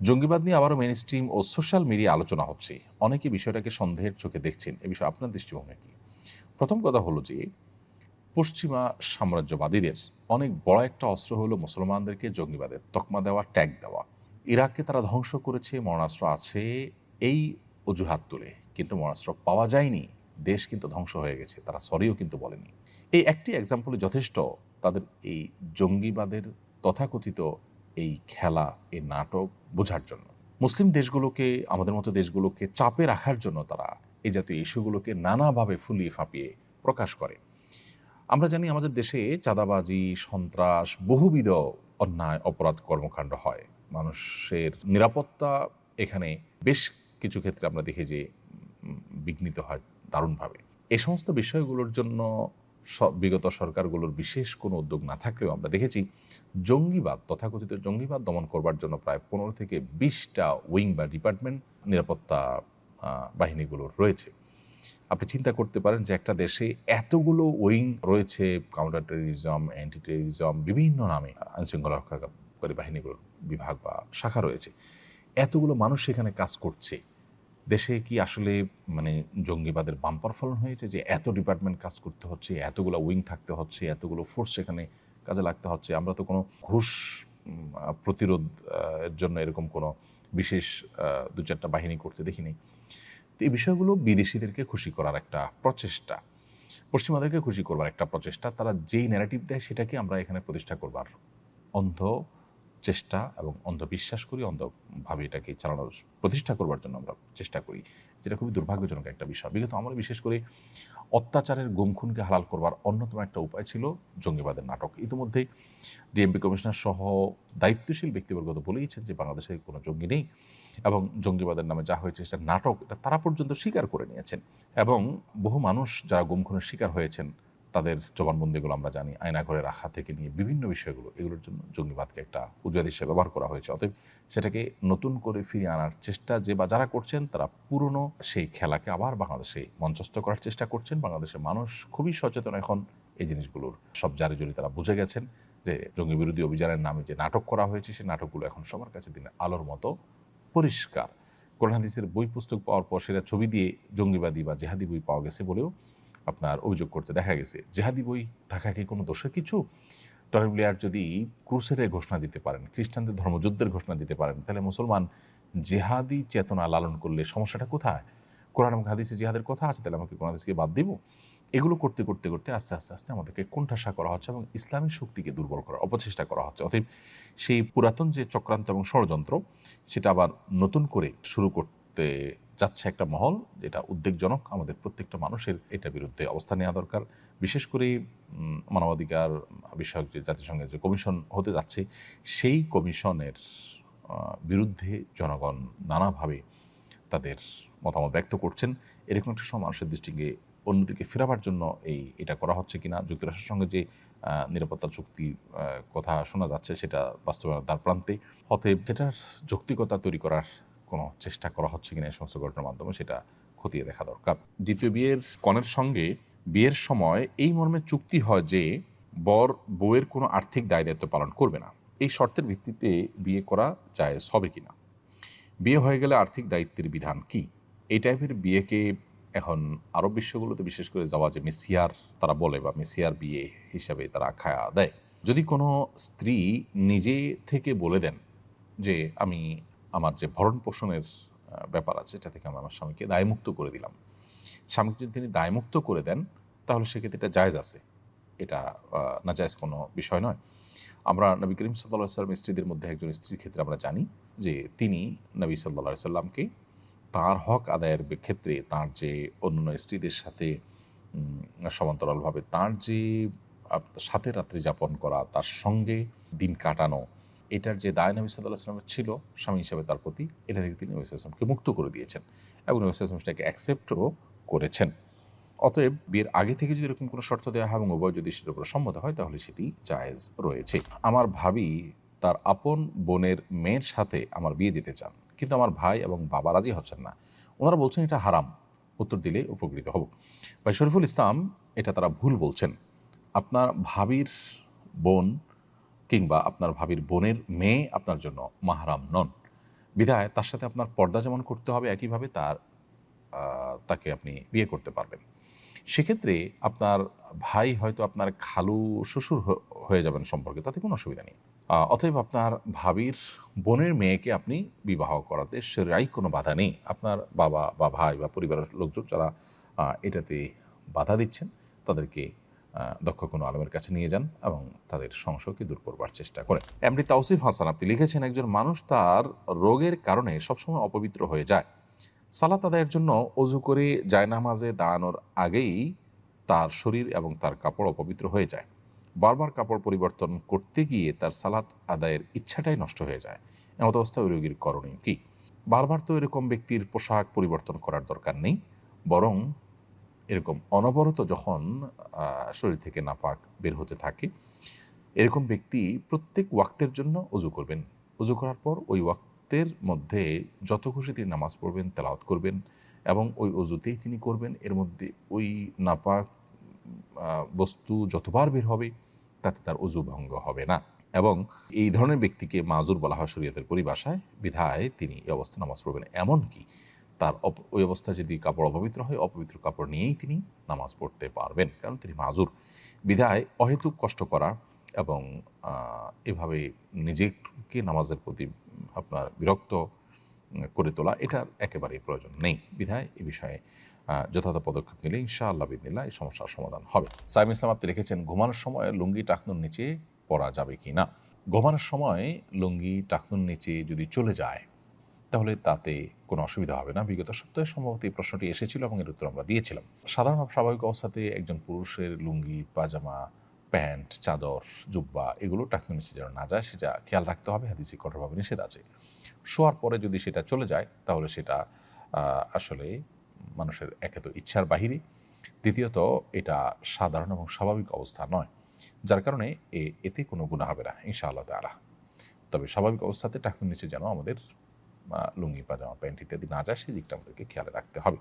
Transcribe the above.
জঙ্গিবাদ নিয়ে আবারও মেইনস্ট্রিম ও সোশ্যাল মিডিয়া আলোচনা হচ্ছে। অনেকে বিষয়টাকে সন্দেহের চোখে দেখছেন। এ বিষয়ে আপনার দৃষ্টিভঙ্গি কি? প্রথম কথা হলো যে, পশ্চিমা সাম্রাজ্যবাদীদের অনেক বড় একটা অস্ত্র হলো মুসলমানদেরকে জঙ্গিবাদের তকমা দেওয়া, ট্যাগ দেওয়া। ইরাককে তারা ধ্বংস করেছে, মরণাস্ত্র আছে এই অজুহাত তুলে। কিন্তু মরণাস্ত্র পাওয়া যায়নি। দেশ কিন্তু ধ্বংস হয়ে গেছে। তারা সরিও কিন্তু বলেনি। এই একটি এক্সাম্পলই যথেষ্ট তাদের এই জঙ্গিবাদের তথাকথিত এই খেলা, এই নাটক বোঝার জন্য। মুসলিম দেশগুলোকে, আমাদের মতো দেশগুলোকে চাপে রাখার জন্য তারা এই জাতীয় ইস্যুগুলোকে নানাভাবে ফুলিয়ে ফাঁপিয়ে প্রকাশ করে। আমরা জানি আমাদের দেশে চাঁদাবাজি, সন্ত্রাস, বহুবিধ অন্যায় অপরাধ কর্মকাণ্ড হয়। মানুষের নিরাপত্তা এখানে বেশ কিছু ক্ষেত্রে আমরা দেখি যে বিঘ্নিত হয় দারুণভাবে। এ সমস্ত বিষয়গুলোর জন্য বিগত সরকারগুলোর বিশেষ কোনো উদ্যোগ না থাকলেও আমরা দেখেছি জঙ্গিবাদ, তথাকথিত জঙ্গিবাদ দমন করবার জন্য প্রায় ১৫ থেকে ২০টা উইং বা ডিপার্টমেন্ট নিরাপত্তা বাহিনীগুলোর রয়েছে। আপনি চিন্তা করতে পারেন যে একটা দেশে এতগুলো উইং রয়েছে, কাউন্টার টেররিজম, অ্যান্টি টেররিজম, বিভিন্ন নামে আইনশৃঙ্খলা রক্ষাকারী বাহিনীগুলোর বিভাগ বা শাখা রয়েছে। এতগুলো মানুষ সেখানে কাজ করছে। দেশে কি আসলে মানে জঙ্গিবাদের বাম্পার ফলন হয়েছে যে এত ডিপার্টমেন্ট কাজ করতে হচ্ছে, এতগুলো উইং থাকতে হচ্ছে, এতগুলো ফোর্স সেখানে কাজে লাগতে হচ্ছে? আমরা তো কোনো ঘুষ প্রতিরোধ এর জন্য এরকম কোনো বিশেষ ২-৪টা বাহিনী করতে দেখিনি। তো এই বিষয়গুলো বিদেশিদেরকে খুশি করার একটা প্রচেষ্টা, পশ্চিমাদেরকে খুশি করবার একটা প্রচেষ্টা। তারা যেই ন্যারেটিভ দেয় সেটাকে আমরা এখানে প্রতিষ্ঠা করবার অন্ধ চেষ্টা এবং অন্ধবিশ্বাস করি, অন্ধভাবে এটাকে চালানোর প্রতিষ্ঠা করবার জন্য আমরা চেষ্টা করি, যেটা খুবই দুর্ভাগ্যজনক একটা বিষয়। বিগত আমলে বিশেষ করে অত্যাচারের গুম-খুনকে হালাল করবার অন্যতম একটা উপায় ছিল জঙ্গিবাদের নাটক। ইতিমধ্যেই ডিএমপি কমিশনার সহ দায়িত্বশীল ব্যক্তিবর্গ তো বলেইছেন যে বাংলাদেশে কোনো জঙ্গি নেই এবং জঙ্গিবাদের নামে যা হয়েছে সেটা নাটক, এটা তারা পর্যন্ত স্বীকার করে নিয়েছেন। এবং বহু মানুষ যারা গুম-খুনের শিকার হয়েছেন তাদের জবানবন্দিগুলো আমরা জানি, আয়নাঘরে রাখা থেকে নিয়ে বিভিন্ন বিষয়গুলো, এগুলোর জন্য জঙ্গিবাদকে একটা উজাদ হিসেবে ব্যবহার করা হয়েছে। অতএব সেটাকে নতুন করে ফিরিয়ে আনার চেষ্টা যে বা যারা করছেন তারা পুরনো সেই খেলাকে আবার বাংলাদেশে মঞ্চস্থ করার চেষ্টা করছেন। বাংলাদেশের মানুষ খুবই সচেতন এখন এই জিনিসগুলোর সব জারি তারা বুঝে গেছেন যে জঙ্গি বিরোধী অভিযানের নামে যে নাটক করা হয়েছে সেই নাটকগুলো এখন সবার কাছে দিনের আলোর মতো পরিষ্কার। কোরআন হাদিসের বই পুস্তক পাওয়ার পর সেটা ছবি দিয়ে জঙ্গিবাদী বা জেহাদি বই পাওয়া গেছে বলেও আপনার অভিযোগ করতে দেখা গেছে। জেহাদি বই থাকা কি কোনো দোষের কিছু? টনি ব্লেয়ার যদি ক্রুসেডের ঘোষণা দিতে পারেন, খ্রিস্টানদের ধর্মযুদ্ধের ঘোষণা দিতে পারেন, তাহলে মুসলমান জেহাদি চেতনা লালন করলে সমস্যাটা কোথায়? কোরআন এবং হাদিসে জিহাদের কথা আছে, তাহলে আমাকে কোরআন হাদিসকে বাদ দিব? এগুলো করতে করতে আস্তে আমাদেরকে কোণঠাসা করা হচ্ছে এবং ইসলামী শক্তিকে দুর্বল করার অপচেষ্টা করা হচ্ছে। অতএব সেই পুরাতন যে চক্রান্ত এবং ষড়যন্ত্র, সেটা আবার নতুন করে শুরু করতে যাচ্ছে একটা মহল, যেটা উদ্বেগজনক। আমাদের প্রত্যেকটা মানুষের এটার বিরুদ্ধে অবস্থান নেওয়া দরকার। বিশেষ করে মানবাধিকার বিষয়ক যে জাতিসংঘের যে কমিশন হতে যাচ্ছে, সেই কমিশনের বিরুদ্ধে জনগণ নানাভাবে তাদের মতামত ব্যক্ত করছেন। এরকম একটা সময় মানুষের দৃষ্টিকে অন্যদিকে ফেরাবার জন্য এটা করা হচ্ছে কিনা, যুক্তরাষ্ট্রের সঙ্গে যে নিরাপত্তা চুক্তির কথা শোনা যাচ্ছে সেটা বাস্তবায়নের দ্বারপ্রান্তে। অতএব যেটার যৌক্তিকতা তৈরি করার কোনো চেষ্টা করা হচ্ছে কিনা এই সমস্ত ঘটনার মাধ্যমে, সেটা খতিয়ে দেখা দরকার। দ্বিতীয় বিয়ের কনের সঙ্গে বিয়ের সময় এই মর্মে চুক্তি হয় যে বর বউয়ের কোনো আর্থিক দায় দায়িত্ব পালন করবে না। এই শর্তের ভিত্তিতে বিয়ে করা জায়েজ হবে কিনা? বিয়ে হয়ে গেলে আর্থিক দায়িত্বের বিধান কি? এই টাইপের বিয়েকে এখন আরব বিশ্বগুলোতে বিশেষ করে জাওয়াজে মিসিয়ার তারা বলে, বা মিসিয়ার বিয়ে হিসাবে তারা আখ্যা দেয়। যদি কোনো স্ত্রী নিজে থেকে বলে দেন যে আমি আমার যে ভরণ পোষণের ব্যাপার আছে এটা থেকে আমি আমার স্বামীকে দায়মুক্ত করে দিলাম, স্বামীকে যদি তিনি দায়মুক্ত করে দেন তাহলে সেক্ষেত্রে এটা জায়েজ আছে, এটা নাজায়েজ কোনো বিষয় নয়। আমরা নবী করিম সাল্লাল্লাহু আলাইহি সাল্লাম স্ত্রীদের মধ্যে একজন স্ত্রীর ক্ষেত্রে আমরা জানি যে তিনি নবী সাল্লাল্লাহু আলাইহি সাল্লামকে তার হক আদায়ের ক্ষেত্রে তার যে অন্যান্য স্ত্রীদের সাথে সমান্তরালভাবে তার যে সাথে রাত্রি যাপন করা, তার সঙ্গে দিন কাটানো, এটার যে দায় নবী সাল্লাল্লাহু আলাইহি সাল্লামের ছিল স্বামী হিসাবে তার প্রতি, এটা থেকে তিনি নবী সাল্লাল্লাহু আলাইহি সাল্লামকে মুক্ত করে দিয়েছেন এবং নবী সাল্লাল্লাহু আলাইহি সাল্লাম সেটাকে অ্যাকসেপ্টও করেছেন। অতএব বিয়ের আগে থেকে যদি এরকম কোনো শর্ত দেওয়া হয় এবং উভয় যদি সেটার উপর সম্মত হয় তাহলে সেটি জায়েজ রয়েছে। আমার ভাবি তার আপন বোনের মেয়ের সাথে আমার বিয়ে দিতে চান, কিন্তু আমার ভাই এবং বাবা রাজি হচ্ছেন না। ওনারা বলছেন এটা হারাম। উত্তর দিলে উপকৃত হব। ভাই শরীফুল ইসলাম, এটা তারা ভুল বলছেন। আপনার ভাবির বোন কিংবা আপনার ভাবির বোনের মেয়ে আপনার জন্য মাহরাম নন। বিধায় তার সাথে আপনার পর্দা যেমন করতে হবে, একইভাবে তাকে আপনি বিয়ে করতে পারবেন। সেক্ষেত্রে আপনার ভাই হয়তো আপনার খালু শ্বশুর হয়ে যাবেন সম্পর্কে, তাতে কোনো অসুবিধা নেই। অতএব আপনার ভাবির বোনের মেয়েকে আপনি বিবাহ করাতে সেরাই কোনো বাধা নেই। আপনার বাবা বা ভাই বা পরিবারের লোকজন যারা এটাতে বাধা দিচ্ছেন, তাদেরকে দক্ষ কোনো আলেমের কাছে নিয়ে যান এবং তাদের সংশয়কে দূর করবার চেষ্টা করেন। এমডি তাওসিফ হাসান আপনি লিখেছেন, একজন মানুষ তার রোগের কারণে সবসময় অপবিত্র হয়ে যায়। সালাত আদায়ের জন্য অজু করে জায়নামাজে দাঁড়ানোর আগেই তার শরীর এবং তার কাপড় অপবিত্র হয়ে যায়। বারবার কাপড় পরিবর্তন করতে গিয়ে তার সালাত আদায়ের ইচ্ছাটাই নষ্ট হয়ে যায়। এমত অবস্থায় ওই রোগীর করণীয় কি? বারবার তো এরকম ব্যক্তির পোশাক পরিবর্তন করার দরকার নেই, বরং এরকম অনবরত যখন শরীর থেকে নাপাক বের হতে থাকে, এরকম ব্যক্তি প্রত্যেক ওয়াক্তের জন্য অজু করবেন। অজু করার পর ওই ওয়াক্তের মধ্যে যত খুশি তিনি নামাজ পড়বেন, তেলাওয়াত করবেন এবং ওই অজুতেই তিনি করবেন। এর মধ্যে ওই নাপাক বস্তু যতবার বের হবে তাতে তার অজু ভঙ্গ হবে না। এবং এই ধরনের ব্যক্তিকে মাজুর বলা হয় শরীয়তের পরিভাষায়, বিধায় তিনি এই অবস্থায় নামাজ পড়বেন। এমনকি তার ওই অবস্থায় যদি কাপড় অপবিত্র হয়, অপবিত্র কাপড় নিয়েই তিনি নামাজ পড়তে পারবেন, কারণ তিনি মাজুর। বিধায় অহেতুক কষ্ট করা এবং এভাবে নিজেকে নামাজের প্রতি আপনার বিরক্ত করে তোলা, এটার একেবারেই প্রয়োজন নেই। বিধায় এ বিষয়ে যথাযথ পদক্ষেপ নিলে ইনশাআল্লাহ বিদিনিল্লাহ এই সমস্যার সমাধান হবে। সাইম ইসলাম আপনি লিখেছেন, ঘুমানোর সময় লুঙ্গি টাকনুর নিচে পরা যাবে কি না? ঘুমানোর সময় লুঙ্গি টাকনুর নিচে যদি চলে যায় তাহলে তাতে কোনো অসুবিধা হবে না। বিগত সপ্তাহে সম্ভবত এই প্রশ্নটি এসেছিল এবং এর উত্তর আমরা দিয়েছিলাম। সাধারণ স্বাভাবিক অবস্থাতে একজন পুরুষের লুঙ্গি, পাজামা, প্যান্ট, চাদর, জুব্বা এগুলো টাকনুর নিচে যেন না যায় সেটা খেয়াল রাখতে হবে। হাদিসে কঠোরভাবে নিষেধ আছে। শোয়ার পরে যদি সেটা চলে যায় তাহলে সেটা আসলে মানুষের একে তো ইচ্ছার বাহিরে, দ্বিতীয়ত এটা সাধারণ এবং স্বাভাবিক অবস্থা নয়, যার কারণে এতে কোনো গুনাহ হবে না ইনশাআল্লাহ তাআলা। তবে স্বাভাবিক অবস্থাতে টাকনুর নিচে যেন আমাদের লুঙ্গি, পাজামা, প্যান্ট ইত্যাদি না যায়, সেই দিকটা আমাদেরকে খেয়াল রাখতে হবে।